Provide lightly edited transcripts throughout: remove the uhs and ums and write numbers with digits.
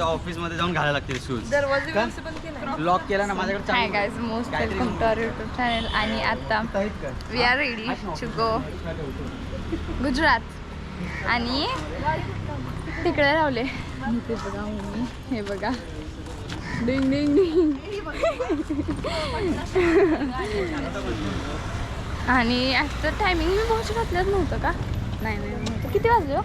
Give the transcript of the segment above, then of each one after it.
Office मध्ये जाऊन घालायला लागतील शूज. लॉक केला ना माझ्याकडे. Hi guys, most welcome to our YouTube channel. आणि आता we are ready to go Gujarat. आणि तिकडे लावले ते बघा मम्मी, हे बघा डिंग डिंग डिंग. आणि आता टायमिंग मी वॉच घातलंच नव्हतं का? नाही नव्हतं. किती वाजले?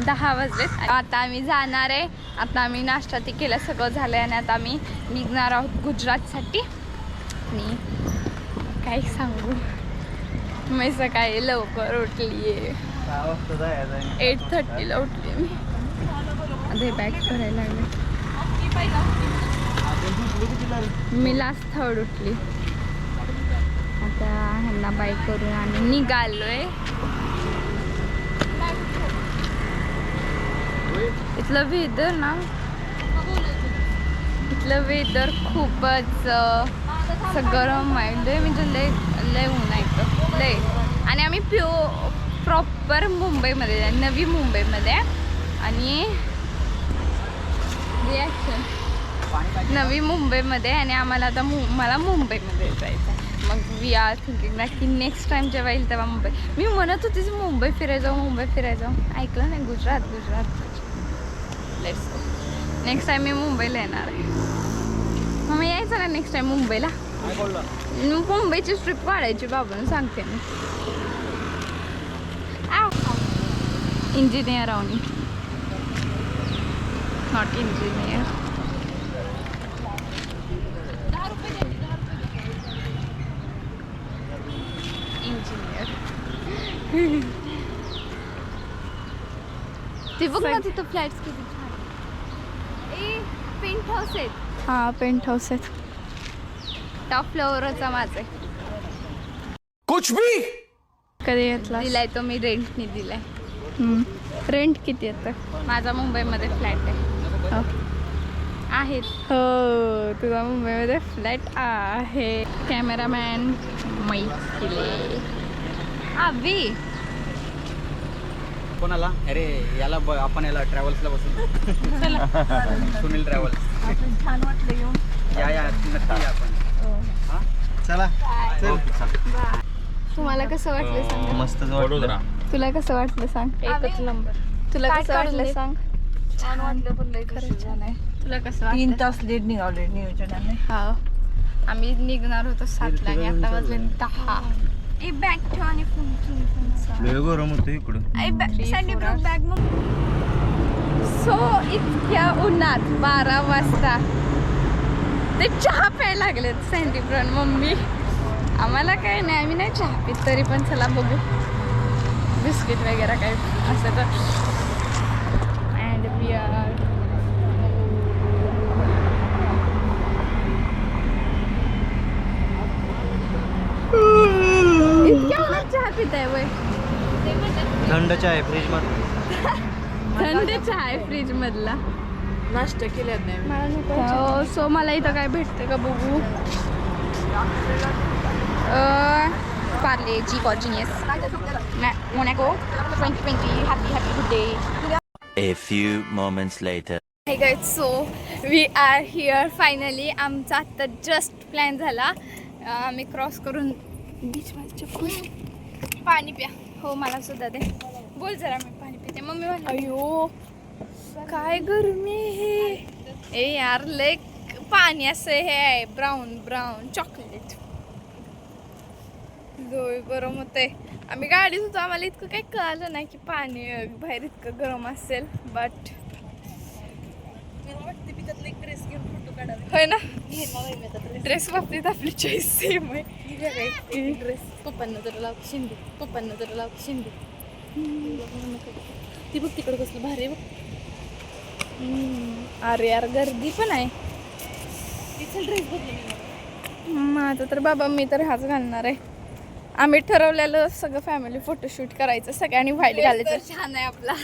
10 वाजलेत. आता आम्ही जाणार आहे. आता आम्ही नाश्ता ते केलं, सगळं झालं आहे. आणि आता आम्ही निघणार आहोत गुजरातसाठी. आणि काय सांगू, मी सकाळी लवकर उठली आहे. 8:30ला उठली मी. आता बॅग भरायला लागले. मी लास्ट 3rd उठली. आता ह्यांना बाईक करून आम्ही निघालोय. इथलं वेदर ना, इथलं वेदर खूपच गरम आहे. लय म्हणजे लय ऊन आहे इथं लय. आणि आम्ही प्रॉपर मुंबईमध्ये आहे, नवी मुंबईमध्ये आहे. आणि रिॲक्शन नवी मुंबईमध्ये. आणि आम्हाला आता मला मुंबईमध्ये जायचं आहे. मग वी आर थिंकिंग ना की नेक्स्ट टाइम जेव्हा येईल तेव्हा मुंबई. मी म्हणत होतीच मुंबई फिरायला जाऊ, मुंबई फिरायला जाऊ. ऐकलं नाही, Gujarat. Let's go. Next time मी मुंबईला येणार आहे. मग मी यायचं ना नेक्स्ट टाइम मुंबईला. मुंबईची ट्रिप काढायची बाबून सांगते मी. इंजिनियर आहो मी, नॉट इंजिनियर. ते बघ ना तिथं फ्लॅट्स किती छान. पेंट हाऊस आहेत. हां, पेंट हाऊस आहेत. टॉप फ्लोअरचा माझा कुछ भी कधी घेतला दिलाय तो मी, रेंटने दिलाय. रेंट किती येतं? माझा मुंबईमध्ये फ्लॅट आहे. आहेत हो, तुझा मुंबईमध्ये फ्लॅट आहे. कॅमेरामॅन मैथिले आवी. कोणाला? अरे याला आपण याला ट्रॅव्हल्सला बसून सुनील ट्रॅव्हल्स. छान वाटलं येऊन. या नक्की या आपण. हां चला. तुम्हाला कसं वाटलं सांग. मस्त वडोदरा. तुला कसं वाटलं सांग. एकच नंबर. तुला कसं वाटलं सांग. छान वाटलं, पण लय खरंच छान आहे. तुला कसं वाटलं? 3 तास लेट निघाले नियोजनाने. हा, आम्ही निघणार होतो 7ला आणि आता वाजले 10. ए बॅग ठेव आणि फोन लय गरम होतं इकडं. बॅग. मग सो इतक्या उन्हात 12 वाजता ते चहा प्यायला लागलेत सँडीब्रॉन मम्मी. आम्हाला काय नाही, आम्ही नाही चहा पित. तरी पण चला बघू बिस्किट वगैरे काय असं तर. अँड वी आर इतक्या उन्हात चहा पिताय वय. थंड चहा आहे फ्रीज मध्ये. थंड चहा आहे फ्रीज मधला. नाश्ता केल्यात नाही. सो मला इथं काय भेटते का बघू. Parle G gorgeous Monaco 2020 happy birthday. A few moments later. Hey guys, so we are here finally. आमचा आता जस्ट प्लॅन झाला. आम्ही क्रॉस करून बीचमध्ये पाणी प्या. हो मला सुद्धा दे. बोल जरा, मी पाणी पिते. मम्मी म्हणते अयो काय गरमी हे. ए यार लय पाणी असं हे आहे, ब्राऊन चॉकलेट. गरम होते. आम्ही गाडीत होतो, आम्हाला इतकं काही कळालं नाही की पाणी बाहेर इतकं गरम असेल. बट होय ना, ड्रेस बाबतीत आपली चॉईस सेम आहे. ड्रेस पप्पांना जरा लाव शिंदे, पप्पांना जरा लाव शिंदे. ती बघ तिकडं कसलं भारी आहे बघ. अरे यार गर्दी पण आहे. ड्रेस बघ माझं तर बाबा, मी तर हाच घालणार आहे. आम्ही ठरवलेलं सगळं फॅमिली फोटोशूट करायचं. सगळ्यांनी व्हाईट घालायचं. छान आहे आपला.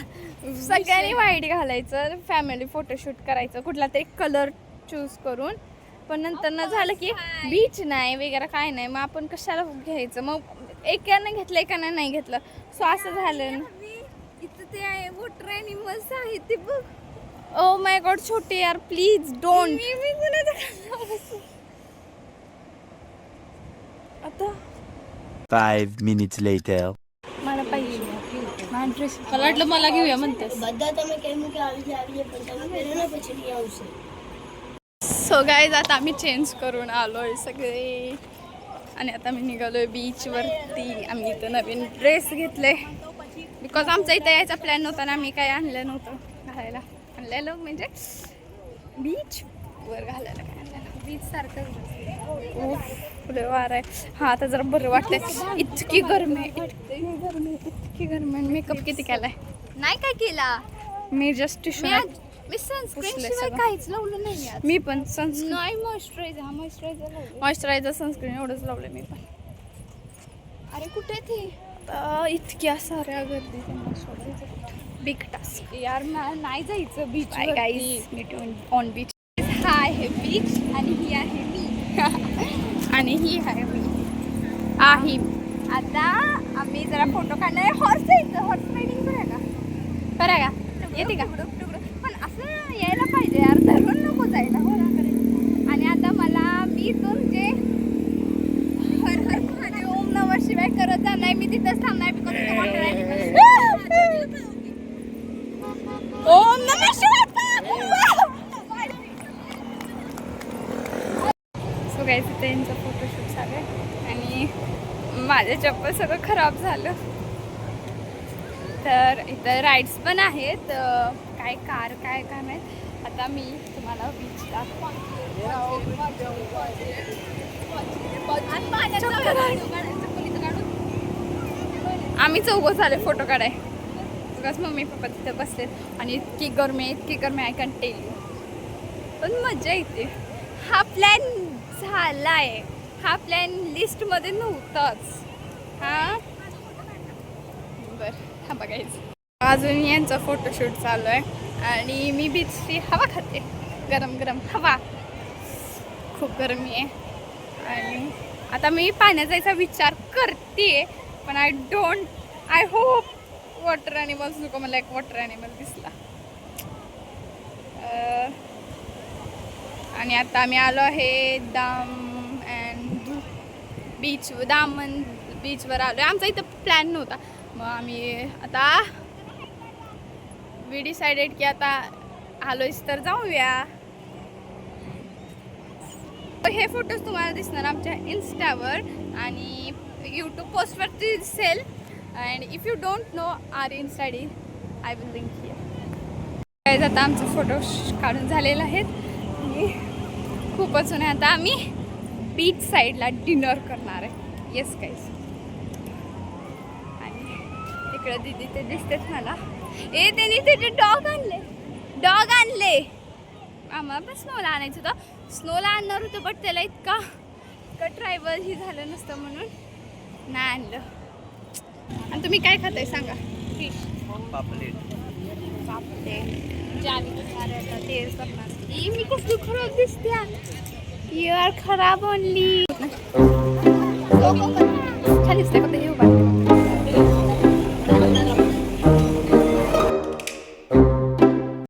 सगळ्यांनी व्हाईट घालायचं, फॅमिली फोटोशूट करायचं. कुठला तरी कलर चूज करून पण नंतर न झालं की बीच नाही वगैरे काय नाही, मग आपण कशाला घ्यायचं, मग एकानं घेतलं एकानं नाही घेतलं, सो असं झालं ना. इथं ते आहे वॉटर ॲनिमल्स आहे ते बघ. ओ माय गॉड छोटे यार प्लीज डोंट. आता 5 minutes later. मला पाहिजे माझा ड्रेस. मला वाटलं मला घेऊया म्हणतेस. सो गाईज आता आम्ही चेंज करून आलोय सगळे आणि आता आम्ही निघालोय बीचवरती. आम्ही इथं नवीन ड्रेस घेतले बिकॉज आमचा इथं यायचा प्लॅन नव्हता ना, आम्ही काय आणलं नव्हतं घालायला. आणलेलं म्हणजे बीचवर घालायला काय आणलेलं, बीच सारखं फुले वार आहे. हा आता जरा बरं वाटतंय. इतकी गरमी आहे, इतकी गरमी आहे. मेकअप किती केलाय? नाही काय केला मी, जस्ट टिश्यू. मी सनस्क्रीन शिवाय काहीच लावलं नाही. मी पण सनस्क्रीन नाही, मॉइश्चरायझर सनस्क्रीन एवढंच लावलं मी पण. अरे कुठे थे इतक्या साऱ्या गर्दी, बिग टास्क यार. नाही जायचं beach. Bye guys, meet on beach. हा आहे बीच आणि ही आहे मी आणि ही आहे मी आहे. आता आम्ही जरा फोटो काढणार. हॉर्स जायचं, हॉर्स रायडिंग करा का येते का? पण असं यायला पाहिजे यार, धरून नको जायला घराकडे. आणि आता मला मी इथून जे हर हर महादेव ओम नमः शिवाय करत जाणार, मी तिथंच थांबणार बिकॉज ओम नमः शिवाय. सो गाईस इथे यांचं फोटोशूट चालू आहे आणि माझे चप्पल सगळं खराब झालं. तर इथं राईड्स पण आहेत, काय कार काय काय माहीत. आता मी तुम्हाला बीच आम्ही चौघं झाले फोटो काढाय बिकॉज मम्मी पप्पा तिथं बसले आणि इतकी गरमी आय कॅन टेल यू. पण मजा येते. हा प्लॅन झालाय, हा प्लॅन लिस्टमध्ये नव्हताच. हा बरं हा बघायचं. अजून यांचा फोटोशूट चालू आहे आणि मी बीचची हवा खाते, गरम गरम हवा. खूप गरमी आहे आणि आता मी पाण्यात जायचा विचार करते, पण आय होप वॉटर ॲनिमल्स नको. मला एक वॉटर ॲनिमल दिसला. आणि आता आम्ही आलो आहे दामन बीचवर आलो आहे. आमचा इथं प्लॅन नव्हता, मग आम्ही आता वी डिसाइडेड की आता आलोयच तर जाऊया. हे फोटोज तुम्हाला दिसणार आमच्या इन्स्टावर आणि यूट्यूब पोस्टवरती दिसेल. And if you don't know our Insta I will link here. आता आमचे फोटो काढून झालेले आहेत आणि खूपच आहे. आता आम्ही बीच साईडला डिनर करणार आहे. Yes guys. आणि तिकडे दीदी ते दिसतेच मला. त्यांनी ते डॉग आणले. आम्हाला पण स्नोला आणायचं होतं, स्नोला आणणार होतं, बट त्याला इतका ट्रायबल ही झालं नसतं म्हणून नाही आणलं. आणि तुम्ही काय खाताय सांगा? फिश पापलेट. टेस्ट करणार. मी कसली खराब दिसते. यू आर खराब ओनली. छान दिसते फक्त हे उभा.